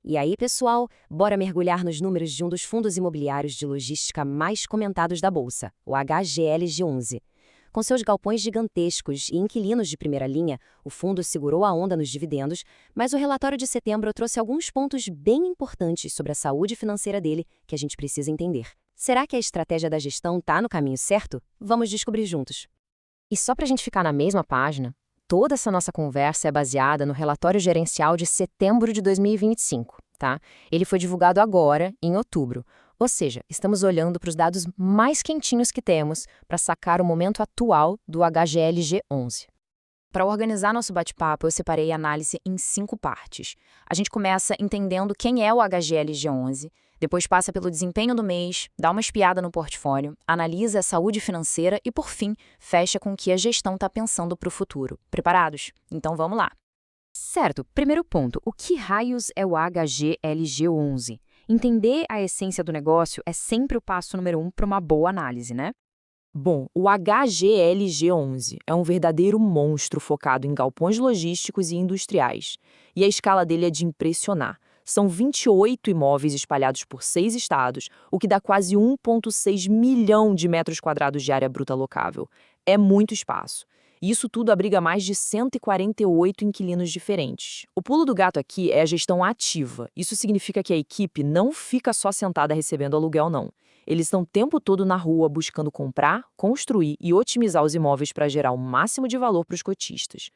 E aí, pessoal, bora mergulhar nos números de um dos fundos imobiliários de logística mais comentados da Bolsa, o HGLG11. Com seus galpões gigantescos e inquilinos de primeira linha, o fundo segurou a onda nos dividendos, mas o relatório de setembro trouxe alguns pontos bem importantes sobre a saúde financeira dele que a gente precisa entender. Será que a estratégia da gestão está no caminho certo? Vamos descobrir juntos. E só para a gente ficar na mesma página, toda essa nossa conversa é baseada no relatório gerencial de setembro de 2025, tá? Ele foi divulgado agora, em outubro. Ou seja, estamos olhando para os dados mais quentinhos que temos para sacar o momento atual do HGLG11. Para organizar nosso bate-papo, eu separei a análise em 5 partes. A gente começa entendendo quem é o HGLG11, depois passa pelo desempenho do mês, dá uma espiada no portfólio, analisa a saúde financeira e, por fim, fecha com o que a gestão está pensando para o futuro. Preparados? Então vamos lá. Certo, primeiro ponto, o que raios é o HGLG11? Entender a essência do negócio é sempre o passo número 1 para uma boa análise, né? Bom, o HGLG11 é um verdadeiro monstro focado em galpões logísticos e industriais. E a escala dele é de impressionar. São 28 imóveis espalhados por 6 estados, o que dá quase 1,6 milhão de metros quadrados de área bruta locável. É muito espaço. E isso tudo abriga mais de 148 inquilinos diferentes. O pulo do gato aqui é a gestão ativa. Isso significa que a equipe não fica só sentada recebendo aluguel, não. Eles estão o tempo todo na rua buscando comprar, construir e otimizar os imóveis para gerar o máximo de valor para os cotistas.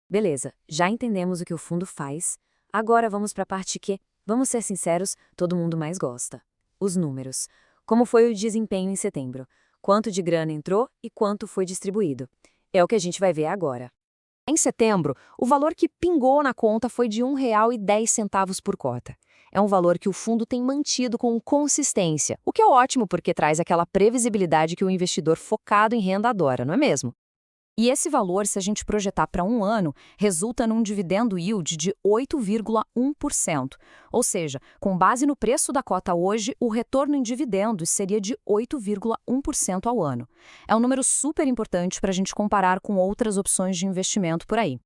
Beleza, já entendemos o que o fundo faz. Agora vamos para a parte que, vamos ser sinceros, todo mundo mais gosta. Os números. Como foi o desempenho em setembro? Quanto de grana entrou e quanto foi distribuído? É o que a gente vai ver agora. Em setembro, o valor que pingou na conta foi de R$ 1,10 por cota. É um valor que o fundo tem mantido com consistência, o que é ótimo porque traz aquela previsibilidade que o investidor focado em renda adora, não é mesmo? E esse valor, se a gente projetar para um ano, resulta num dividendo yield de 8,1%. Ou seja, com base no preço da cota hoje, o retorno em dividendos seria de 8,1% ao ano. É um número super importante para a gente comparar com outras opções de investimento por aí.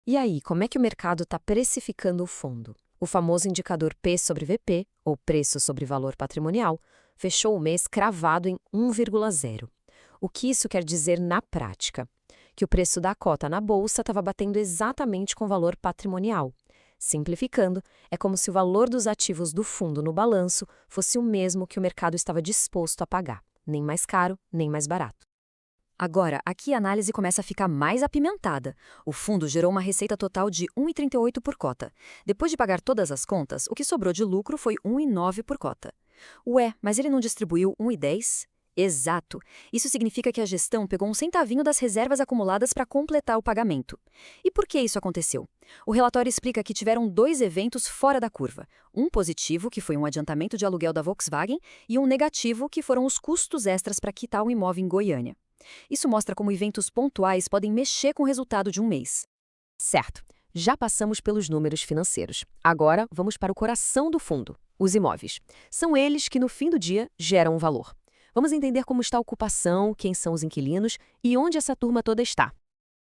E aí, como é que o mercado está precificando o fundo? O famoso indicador P sobre VP, ou preço sobre valor patrimonial, fechou o mês cravado em 1,0. O que isso quer dizer na prática? Que o preço da cota na bolsa estava batendo exatamente com o valor patrimonial. Simplificando, é como se o valor dos ativos do fundo no balanço fosse o mesmo que o mercado estava disposto a pagar, nem mais caro, nem mais barato. Agora, aqui a análise começa a ficar mais apimentada. O fundo gerou uma receita total de 1,38 por cota. Depois de pagar todas as contas, o que sobrou de lucro foi 1,9 por cota. Ué, mas ele não distribuiu 1,10? Exato. Isso significa que a gestão pegou um centavinho das reservas acumuladas para completar o pagamento. E por que isso aconteceu? O relatório explica que tiveram 2 eventos fora da curva. Um positivo, que foi um adiantamento de aluguel da Volkswagen, e um negativo, que foram os custos extras para quitar o imóvel em Goiânia. Isso mostra como eventos pontuais podem mexer com o resultado de um mês. Certo, já passamos pelos números financeiros. Agora vamos para o coração do fundo, os imóveis. São eles que no fim do dia geram um valor. Vamos entender como está a ocupação, quem são os inquilinos e onde essa turma toda está.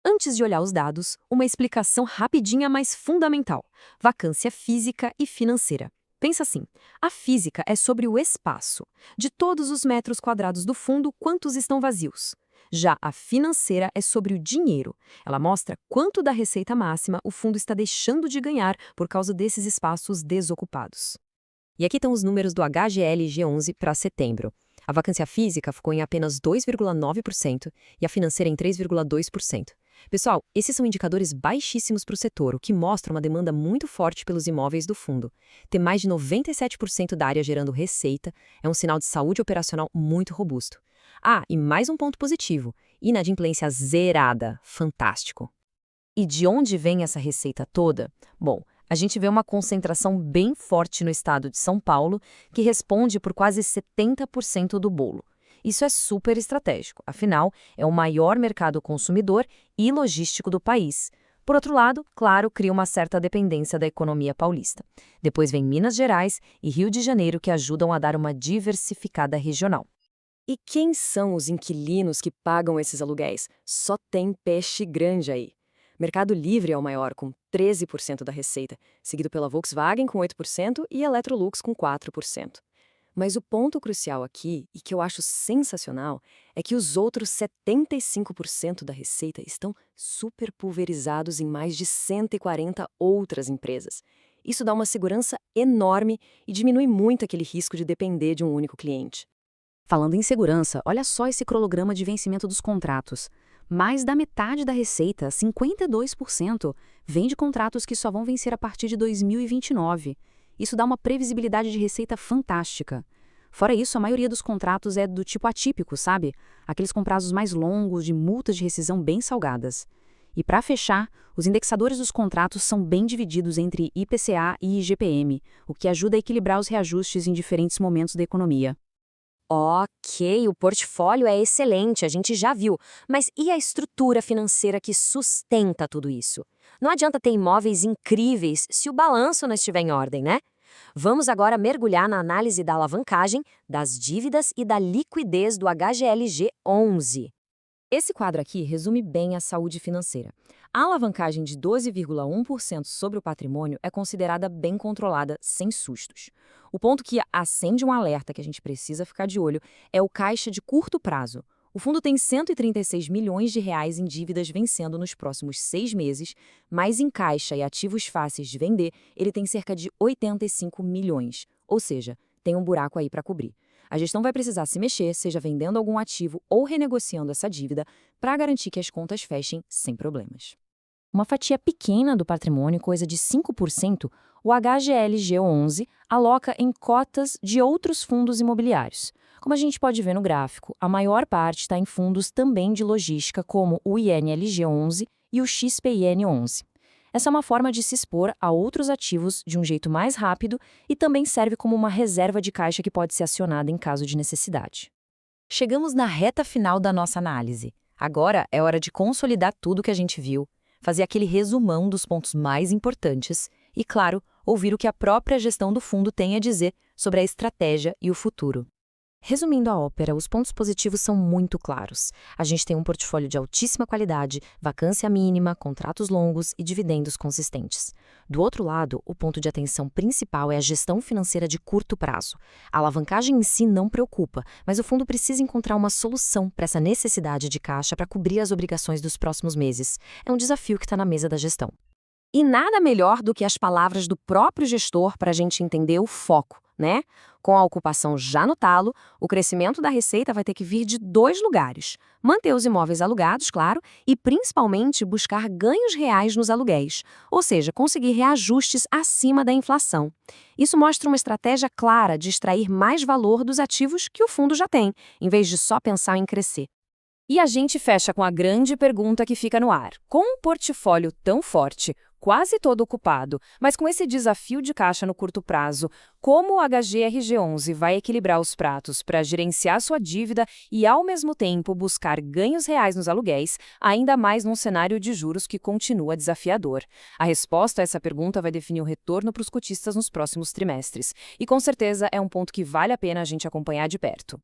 Antes de olhar os dados, uma explicação rapidinha, mas fundamental. Vacância física e financeira. Pensa assim, a física é sobre o espaço. De todos os metros quadrados do fundo, quantos estão vazios? Já a financeira é sobre o dinheiro. Ela mostra quanto da receita máxima o fundo está deixando de ganhar por causa desses espaços desocupados. E aqui estão os números do HGLG11 para setembro. A vacância física ficou em apenas 2,9% e a financeira em 3,2%. Pessoal, esses são indicadores baixíssimos para o setor, o que mostra uma demanda muito forte pelos imóveis do fundo. Ter mais de 97% da área gerando receita é um sinal de saúde operacional muito robusto. Ah, e mais um ponto positivo, inadimplência zerada, fantástico. E de onde vem essa receita toda? Bom, a gente vê uma concentração bem forte no estado de São Paulo, que responde por quase 70% do bolo. Isso é super estratégico, afinal, é o maior mercado consumidor e logístico do país. Por outro lado, claro, cria uma certa dependência da economia paulista. Depois vem Minas Gerais e Rio de Janeiro, que ajudam a dar uma diversificada regional. E quem são os inquilinos que pagam esses aluguéis? Só tem peixe grande aí. Mercado Livre é o maior, com 13% da receita, seguido pela Volkswagen com 8% e Electrolux com 4%. Mas o ponto crucial aqui, e que eu acho sensacional, é que os outros 75% da receita estão super pulverizados em mais de 140 outras empresas. Isso dá uma segurança enorme e diminui muito aquele risco de depender de um único cliente. Falando em segurança, olha só esse cronograma de vencimento dos contratos. Mais da metade da receita, 52%, vem de contratos que só vão vencer a partir de 2029. Isso dá uma previsibilidade de receita fantástica. Fora isso, a maioria dos contratos é do tipo atípico, sabe? Aqueles com prazos mais longos, de multas de rescisão bem salgadas. E para fechar, os indexadores dos contratos são bem divididos entre IPCA e IGPM, o que ajuda a equilibrar os reajustes em diferentes momentos da economia. Ok, o portfólio é excelente, a gente já viu. Mas e a estrutura financeira que sustenta tudo isso? Não adianta ter imóveis incríveis se o balanço não estiver em ordem, né? Vamos agora mergulhar na análise da alavancagem, das dívidas e da liquidez do HGLG 11. Esse quadro aqui resume bem a saúde financeira. A alavancagem de 12,1% sobre o patrimônio é considerada bem controlada, sem sustos. O ponto que acende um alerta que a gente precisa ficar de olho é o caixa de curto prazo. O fundo tem 136 milhões de reais em dívidas vencendo nos próximos 6 meses, mas em caixa e ativos fáceis de vender, ele tem cerca de 85 milhões, ou seja, tem um buraco aí para cobrir. A gestão vai precisar se mexer, seja vendendo algum ativo ou renegociando essa dívida, para garantir que as contas fechem sem problemas. Uma fatia pequena do patrimônio, coisa de 5%, o HGLG11 aloca em cotas de outros fundos imobiliários. Como a gente pode ver no gráfico, a maior parte está em fundos também de logística, como o INLG11 e o XPIN11. Essa é uma forma de se expor a outros ativos de um jeito mais rápido e também serve como uma reserva de caixa que pode ser acionada em caso de necessidade. Chegamos na reta final da nossa análise. Agora é hora de consolidar tudo que a gente viu, fazer aquele resumão dos pontos mais importantes e, claro, ouvir o que a própria gestão do fundo tem a dizer sobre a estratégia e o futuro. Resumindo a ópera, os pontos positivos são muito claros. A gente tem um portfólio de altíssima qualidade, vacância mínima, contratos longos e dividendos consistentes. Do outro lado, o ponto de atenção principal é a gestão financeira de curto prazo. A alavancagem em si não preocupa, mas o fundo precisa encontrar uma solução para essa necessidade de caixa para cobrir as obrigações dos próximos meses. É um desafio que está na mesa da gestão. E nada melhor do que as palavras do próprio gestor para a gente entender o foco, né? Com a ocupação já no talo, o crescimento da receita vai ter que vir de 2 lugares. Manter os imóveis alugados, claro, e principalmente buscar ganhos reais nos aluguéis, ou seja, conseguir reajustes acima da inflação. Isso mostra uma estratégia clara de extrair mais valor dos ativos que o fundo já tem, em vez de só pensar em crescer. E a gente fecha com a grande pergunta que fica no ar. Com um portfólio tão forte, quase todo ocupado, mas com esse desafio de caixa no curto prazo, como o HGRG11 vai equilibrar os pratos para gerenciar sua dívida e, ao mesmo tempo, buscar ganhos reais nos aluguéis, ainda mais num cenário de juros que continua desafiador? A resposta a essa pergunta vai definir o retorno para os cotistas nos próximos trimestres. E, com certeza, é um ponto que vale a pena a gente acompanhar de perto.